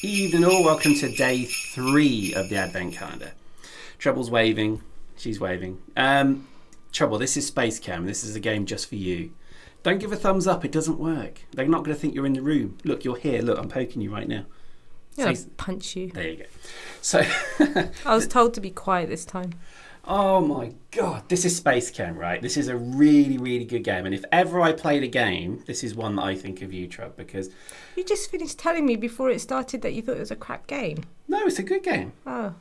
Evening all, welcome to day 3 of the Advent Calendar. Trouble's waving, she's waving. Trouble, this is SPACE CHEM, this is a game just for you. Don't give a thumbs up, it doesn't work. They're not going to think you're in the room. Look, you're here, look, I'm poking you right now. I'll punch you. There you go. So I was told to be quiet this time. Oh my god, this is SPACE CHEM, right? This is a really, really good game. And if ever I played a game, this is one that I think of you, Trub, because... You just finished telling me before it started that you thought it was a crap game. No, it's a good game. Oh.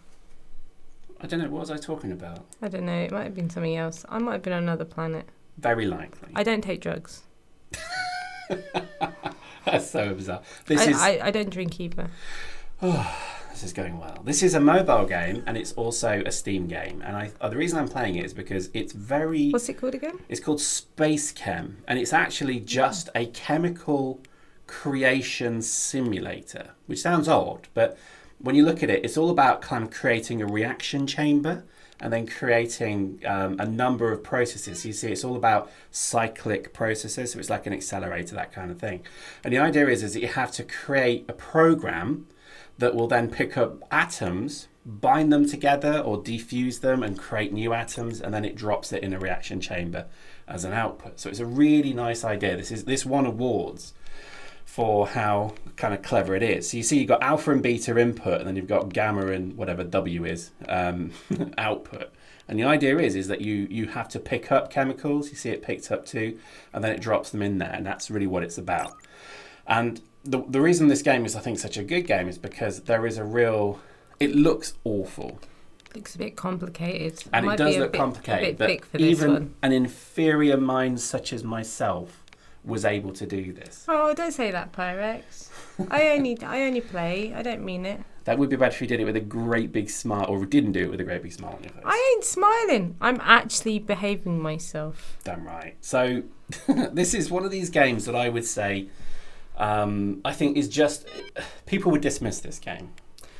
I don't know, what was I talking about? I don't know, it might have been something else. I might have been on another planet. Very likely. I don't take drugs. That's so bizarre. I don't drink either. Oh, this is going well. This is a mobile game and it's also a Steam game. And the reason I'm playing it is because it's very... What's it called again? It's called SPACE CHEM. And it's actually just a chemical creation simulator, which sounds odd, but when you look at it, it's all about kind of creating a reaction chamber and then creating a number of processes. So you see, it's all about cyclic processes. So it's like an accelerator, that kind of thing. And the idea is that you have to create a program that will then pick up atoms, bind them together or defuse them and create new atoms, and then it drops it in a reaction chamber as an output. So it's a really nice idea. This won awards for how kind of clever it is. So you see you've got alpha and beta input, and then you've got gamma and whatever W is output. And the idea is that you have to pick up chemicals. You see it picked up too, and then it drops them in there, and that's really what it's about. And the reason this game is, I think, such a good game is because there is a real... It looks awful. Looks a bit complicated. And it does look complicated, a bit big for but this even one. An inferior mind such as myself was able to do this. Oh, don't say that, Pyrex. I only play. I don't mean it. That would be better if you did it with a great big smile, or didn't do it with a great big smile on your face. I ain't smiling. I'm actually behaving myself. Damn right. So this is one of these games that I would say, I think is just... People would dismiss this game.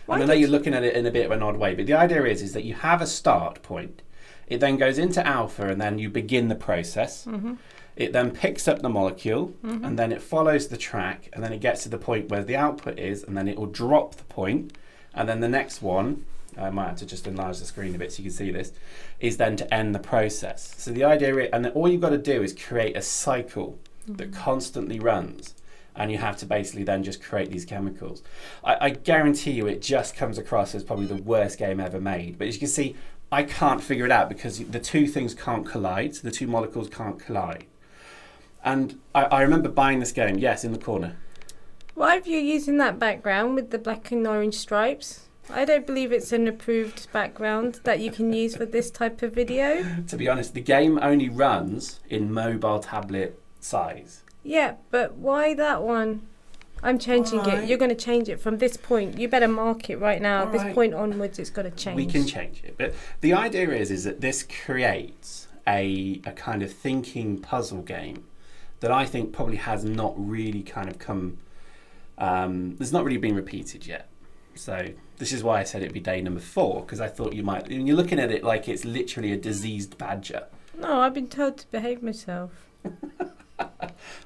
And I know you're looking at it in a bit of an odd way, but the idea is that you have a start point. It then goes into alpha, and then you begin the process. Mm-hmm. It then picks up the molecule, mm-hmm. and then it follows the track, and then it gets to the point where the output is, and then it will drop the point, and then the next one, I might have to just enlarge the screen a bit so you can see this, is then to end the process. So the idea is, and all you've got to do is create a cycle mm-hmm. that constantly runs, and you have to basically then just create these chemicals. I guarantee you it just comes across as probably the worst game ever made, but as you can see, I can't figure it out because the two things can't collide, so the two molecules can't collide. And I remember buying this game, yes, in the corner. Why are you using that background with the black and orange stripes? I don't believe it's an approved background that you can use for this type of video. To be honest, the game only runs in mobile tablet size. Yeah, but why that one? I'm changing it. You're going to change it from this point. You better mark it right now. This point onwards, it's got to change. We can change it. But the idea is that this creates a kind of thinking puzzle game that I think probably has not really kind of come... there's not really been repeated yet. So this is why I said it'd be day number 4, because I thought you might... And you're looking at it like it's literally a diseased badger. No, I've been told to behave myself.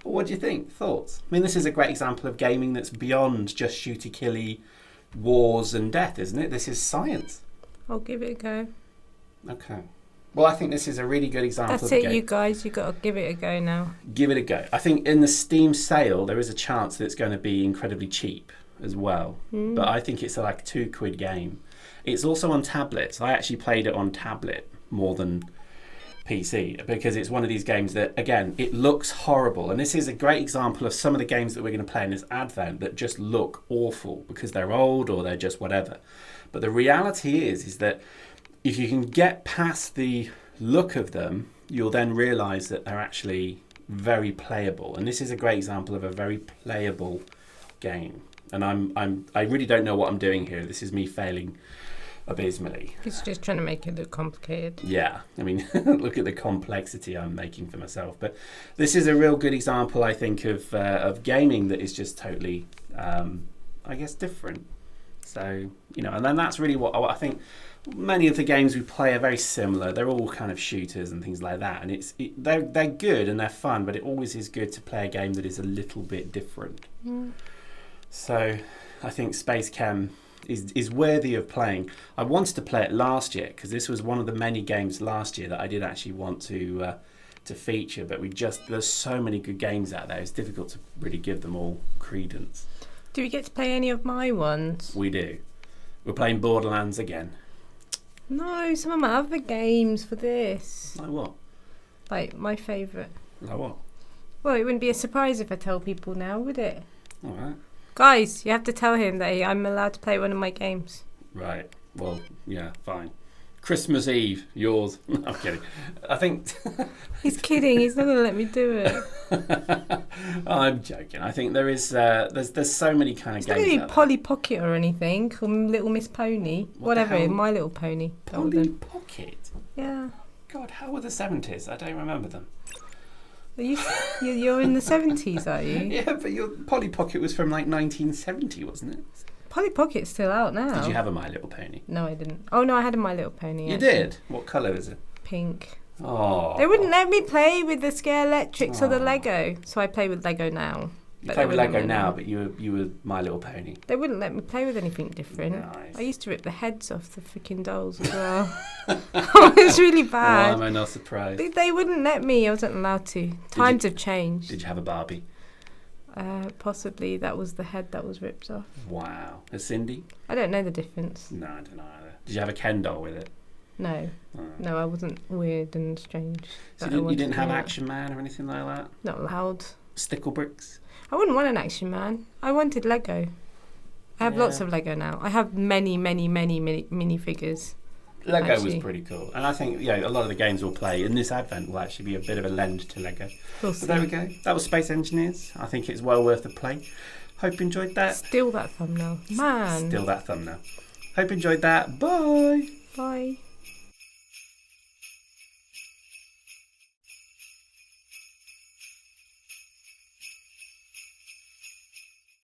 Well, what do you think? Thoughts? I mean, this is a great example of gaming that's beyond just shooty-killy wars and death, isn't it? This is science. I'll give it a go. Okay. Well, I think this is a really good example of a game. That's it, you guys. You've got to give it a go now. Give it a go. I think in the Steam sale, there is a chance that it's going to be incredibly cheap as well. Mm. But I think it's like a £2 game. It's also on tablets. I actually played it on tablet more than PC because it's one of these games that, again, it looks horrible. And this is a great example of some of the games that we're going to play in this Advent that just look awful because they're old or they're just whatever. But the reality is that if you can get past the look of them, you'll then realise that they're actually very playable. And this is a great example of a very playable game. And I really don't know what I'm doing here. This is me failing abysmally. He's just trying to make it look complicated. Yeah, I mean, look at the complexity I'm making for myself. But this is a real good example, I think, of gaming that is just totally, I guess, different. So, you know, and then that's really what I think. Many of the games we play are very similar. They're all kind of shooters and things like that, and they're good and they're fun. But it always is good to play a game that is a little bit different. Mm. So, I think Space Chem is worthy of playing. I wanted to play it last year because this was one of the many games last year that I did actually want to feature, but there's so many good games out there. It's difficult to really give them all credence. Do we get to play any of my ones? We do. We're playing Borderlands again. No, some of my other games for this. Like what? Like my favourite. Like what? Well, it wouldn't be a surprise if I tell people now, would it? All right. Guys, you have to tell him that I'm allowed to play one of my games. Right. Well, yeah, fine. Christmas Eve, yours. No, I'm kidding. I think... He's kidding. He's not going to let me do it. I'm joking. I think there is... there's so many kind of It's games not going to out be Polly Pocket or anything, or Little Miss Pony. What the Whatever, hell? My Little Pony. there. Polly Golden. Pocket? Yeah. God, how were the 70s? I don't remember them. You're in the 70s, are you? Yeah, but your Polly Pocket was from like 1970, wasn't it? Polly Pocket's still out now. Did you have a My Little Pony? No, I didn't. Oh, no, I had a My Little Pony. You actually. did? What colour is it? Pink. Oh. They wouldn't let me play with the Scare Electrics or the Lego, so I play with Lego now. You But play they with wouldn't Lego let now, me. but you were My Little Pony. They wouldn't let me play with anything different. Nice. I used to rip the heads off the freaking dolls as well. Oh, it was really Why bad. am I not surprised? They wouldn't let me. I wasn't allowed to. Times have changed. Did you have a Barbie? Possibly that was the head that was ripped off. Wow. A Cindy? I don't know the difference. No, I don't know either. Did you have a Ken doll with it? No. Oh. No, I wasn't weird and strange. So that I you wanted didn't to have be Action Man or anything like that? Not allowed. Stickle bricks? I wouldn't want an Action Man. I wanted Lego. I have lots Yeah. of Lego now. I have many minifigures. Lego was Actually. pretty cool. And I think a lot of the games we'll play in this advent will actually be a bit of a lend to Lego. We'll But see. there we go. That was Space Engineers. I think it's well worth a play. Hope you enjoyed that. Steal that thumbnail. Man. Still that thumbnail. Hope you enjoyed that. Bye. Bye.